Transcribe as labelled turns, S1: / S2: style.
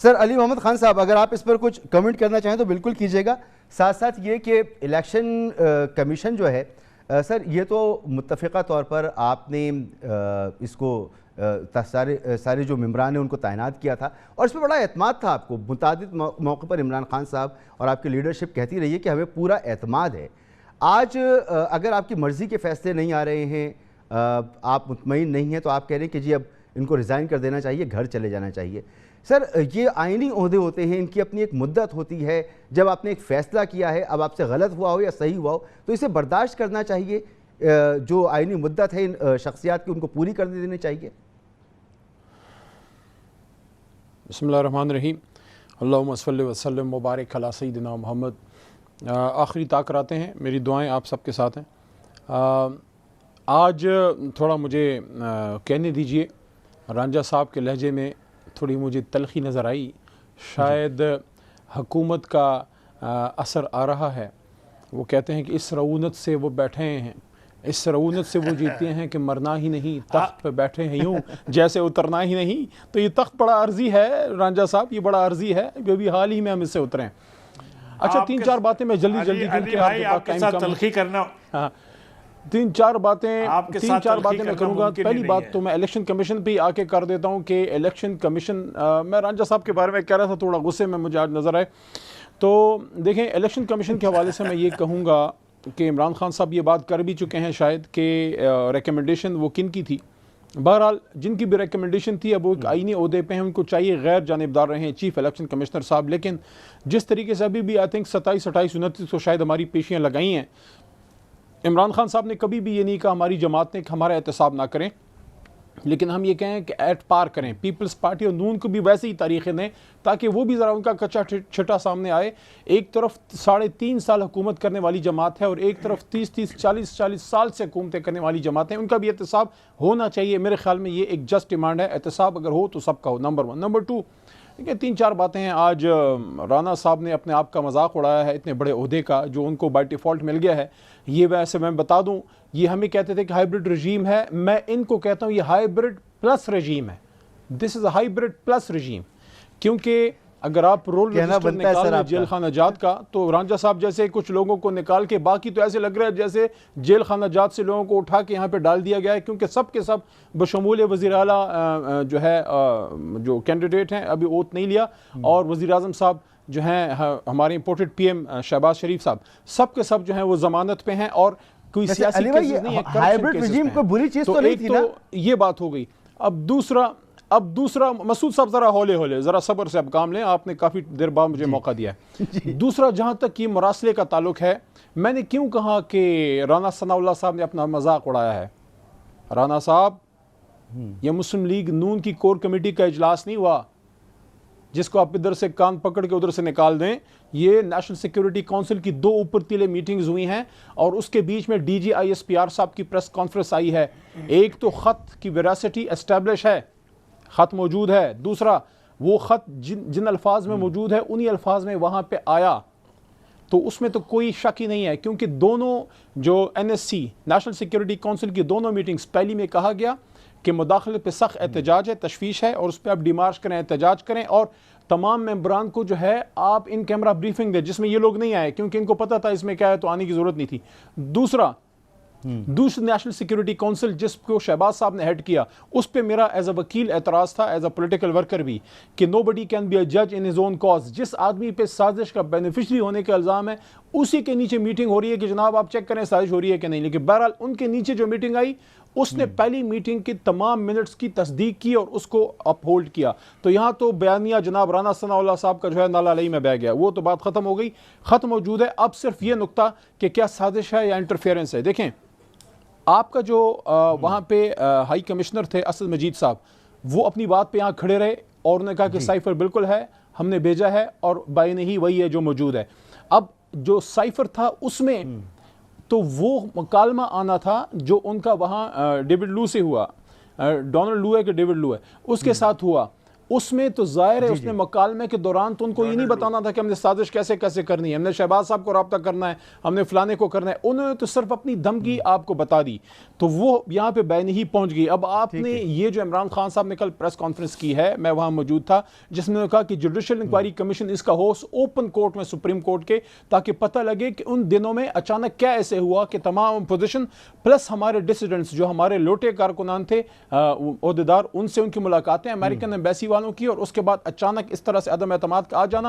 S1: سر علی محمد خان صاحب اگر آپ اس پر کچھ کمنٹ کرنا چاہیں تو بالکل کیجیے گا. ساتھ ساتھ یہ کہ الیکشن کمیشن جو ہے سر یہ تو متفقہ طور پر آپ نے اس کو سارے جو ممبران ہیں ان کو تعینات کیا تھا اور اس پہ بڑا اعتماد تھا آپ کو. متعدد موقع پر عمران خان صاحب اور آپ کی لیڈرشپ کہتی رہی ہے کہ ہمیں پورا اعتماد ہے. آج اگر آپ کی مرضی کے فیصلے نہیں آ رہے ہیں, آپ مطمئن نہیں ہیں, تو آپ کہہ رہے ہیں کہ جی اب ان کو ریزائن کر دینا چاہیے, گھر چلے جانا چاہیے. سر یہ آئینی عہدے ہوتے ہیں, ان کی اپنی ایک مدت ہوتی ہے. جب آپ نے ایک فیصلہ کیا ہے, اب آپ سے غلط ہوا ہو یا صحیح ہوا ہو, تو اسے برداشت کرنا چاہیے. جو آئینی مدت ہے ان شخصیات کی ان کو پوری کر دینی چاہیے.
S2: بسم اللہ الرحمن الرحیم. اللہم صلی وسلم مبارک علی سیدنا محمد. آخری تاکراتے ہیں, میری دعائیں آپ سب کے ساتھ ہیں. آج تھوڑا مجھے کہنے دیجئے, رانجھا صاحب کے لہجے میں تھوڑی مجھے تلخی نظر آئی. شاید حکومت کا اثر آ رہا ہے. وہ کہتے ہیں کہ اس رعونت سے وہ بیٹھے ہیں, اس رعونت سے وہ جیتے ہیں کہ مرنا ہی نہیں, تخت پہ بیٹھے ہیں یوں جیسے اترنا ہی نہیں. تو یہ تخت بڑا عرضی ہے رانجھا صاحب, یہ بڑا عرضی ہے, جو بھی حال ہی میں ہم اس سے اتریں. اچھا تین چار باتیں میں جلدی
S3: آپ کے ساتھ تلخی کرنا,
S2: تین چار باتیں میں کروں گا. پہلی بات تو میں الیکشن کمیشن پہ ہی آ کے کر دیتا ہوں کہ الیکشن کمیشن, میں رانجھا صاحب کے بارے میں کہہ رہا تھا, تھوڑا غصے میں مجھے آج نظر آئے. تو دیکھیں الیکشن کمیشن کے حوالے سے میں یہ کہوں گا کہ عمران خان صاحب یہ بات کر بھی چکے ہیں شاید کہ ریکمنڈیشن وہ کن کی تھی. بہرحال جن کی بھی ریکمنڈیشن تھی اب وہ ایک آئینی عہدے پہ ہیں, ان کو چاہیے غیر جانبدار رہیں چیف الیکشن کمشنر صاحب. لیکن جس طریقے سے ابھی بھی آئی تھنک 27, 28, 29 کو شاید ہماری پیشیاں لگائی ہیں, عمران خان صاحب نے کبھی بھی یہ نہیں کہا ہماری جماعت نے کہ ہمارا احتساب نہ کریں, لیکن ہم یہ کہیں کہ ایٹ پار کریں. پیپلز پارٹی اور نون کو بھی ویسے ہی تاریخیں دیں تاکہ وہ بھی ذرا ان کا کچا چھٹا سامنے آئے. ایک طرف 3.5 سال حکومت کرنے والی جماعت ہے اور ایک طرف 30, 40 سال سے حکومتیں کرنے والی جماعت ہیں, ان کا بھی احتساب ہونا چاہیے. میرے خیال میں یہ ایک جسٹ ڈیمانڈ ہے, احتساب اگر ہو تو سب کا ہو, نمبر 1. نمبر 2, دیکھیں 3-4 باتیں ہیں. آج رانا صاحب نے اپنے آپ کا مذاق اڑایا ہے اتنے بڑے عہدے کا جو ان کو بائی ڈیفالٹ مل گیا ہے. یہ ویسے میں بتا دوں, یہ ہمیں کہتے تھے کہ ہائیبرڈ رجیم ہے, میں ان کو کہتا ہوں یہ ہائیبرڈ پلس رجیم ہے. دس از اے ہائیبرڈ پلس رجیم, کیونکہ اگر آپ رول رجسٹر نکال لیں جیل خانہ جات کا تو رانجھا صاحب جیسے کچھ لوگوں کو نکال کے, باقی تو ایسے لگ رہا ہے جیسے جیل خانہ جات سے لوگوں کو اٹھا کے یہاں پہ ڈال دیا گیا ہے, کیونکہ سب کے سب بشمول وزیر اعلیٰ جو ہے جو کینڈیڈیٹ ہیں ابھی اوت نہیں لیا, اور وزیر اعظم صاحب جو ہیں ہمارے امپورٹڈ پی ایم شہباز شریف صاحب, سب کے سب جو ہیں وہ ضمانت پہ ہیں اور کوئی سیاسی کیسز نہیں ہے,
S1: ہائیبرڈ رجیم کوئی بری چیز تو نہیں تھی نا.
S2: یہ بات ہو گئی. اب دوسرا مسعود صاحب ذرا ہولے ذرا صبر سے اب کام لیں, آپ نے کافی دیر بعد مجھے موقع دیا ہے. دوسرا, جہاں تک یہ مراسلے کا تعلق ہے, میں نے کیوں کہا کہ رانا ثناء اللہ صاحب نے اپنا مذاق اڑایا ہے. رانا صاحب, یہ مسلم لیگ نون کی کور کمیٹی کا اجلاس نہیں ہوا جس کو آپ ادھر سے کان پکڑ کے ادھر سے نکال دیں. یہ نیشنل سیکیورٹی کونسل کی 2 اوپر تیلے میٹنگز ہوئی ہیں اور اس کے بیچ میں D G I S P R صاحب کی پریس کانفرنس آئی ہے. ایک تو خط کی ویراسٹی اسٹیبلش ہے, خط موجود ہے. دوسرا, وہ خط جن الفاظ میں موجود ہے انہی الفاظ میں وہاں پہ آیا, تو اس میں تو کوئی شک ہی نہیں ہے. کیونکہ دونوں جو N S C national security council کی دونوں میٹنگز, پہلی میں کہا گیا کہ مداخلت پہ سخت احتجاج ہے, تشویش ہے, اور اس پہ آپ ڈیمارش کریں, احتجاج کریں, اور تمام ممبران کو جو ہے آپ ان کیمرہ بریفنگ دیں, جس میں یہ لوگ نہیں آئے کیونکہ ان کو پتا تھا اس میں کیا ہے تو آنے کی ضرورت نہیں تھی. دوسرا نیشنل سیکیورٹی کونسل جس کو شہباز صاحب نے ہیڈ کیا, اس پہ میرا ایز اے وکیل اعتراض تھا, ایز اے پولیٹیکل ورکر بھی, کہ نو بڈی کین بی اے جج ان ہز اون کاز. جس آدمی پہ سازش کا بینیفیشری ہونے کا الزام ہے اسی کے نیچے میٹنگ ہو رہی ہے کہ جناب آپ چیک کریں سازش ہو رہی ہے کہ نہیں. لیکن بہرحال ان کے نیچے جو میٹنگ آئی اس نے پہلی میٹنگ کی تمام منٹس کی تصدیق کی اور اس کو اپ ہولڈ کیا. تو یہاں تو بیانیہ جناب رانا ثناء اللہ صاحب کا جو ہے نالا علیہ میں بہ گیا, وہ تو بات ختم ہو گئی, خط موجود ہے. اب صرف یہ نقطہ کہ کیا سازش ہے یا انٹرفیئرنس ہے. دیکھیں آپ کا جو وہاں پہ ہائی کمشنر تھے اسد مجید صاحب, وہ اپنی بات پہ یہاں کھڑے رہے اور انہوں نے کہا کہ سائفر بالکل ہے, ہم نے بھیجا ہے اور بائن ہی وہی ہے جو موجود ہے. اب جو سائفر تھا اس میں تو وہ مکالمہ آنا تھا جو ان کا وہاں ڈیوڈ لو سے ہوا, ڈونلڈ لو ہے کہ ڈیوڈ لو ہے, اس کے ساتھ ہوا. اس میں تو ظاہر ہے اس نے مکالمے کے دوران تو ان کو یہ نہیں بتانا تھا کہ ہم نے سازش کیسے کیسے کرنی ہے، ہم نے شہباز صاحب کو رابطہ کرنا ہے، ہم نے فلانے کو کرنا ہے. انہوں نے تو صرف اپنی دھمکی آپ کو بتا دی، تو وہ یہاں پہ بے نہیں پہنچ گئی. اب آپ نے یہ جو عمران خان صاحب نے کل پریس کانفرنس کی ہے، میں وہاں موجود تھا، جس میں کہا کہ جوڈیشل انکوائری کمیشن اس کا ہوس اوپن کورٹ میں سپریم کورٹ کے، تاکہ پتہ لگے کہ ان دنوں میں اچانک کیا ایسے ہوا کہ تمام اپوزیشن پلس ہمارے ڈسیڈنٹس جو ہمارے لوٹے کارکنان تھے عہدیدار، ان سے ان کی ملاقاتیں امریکن ایمبیسی والوں کی، اور اس کے بعد اچانک اس طرح سے عدم اعتماد کا آ جانا.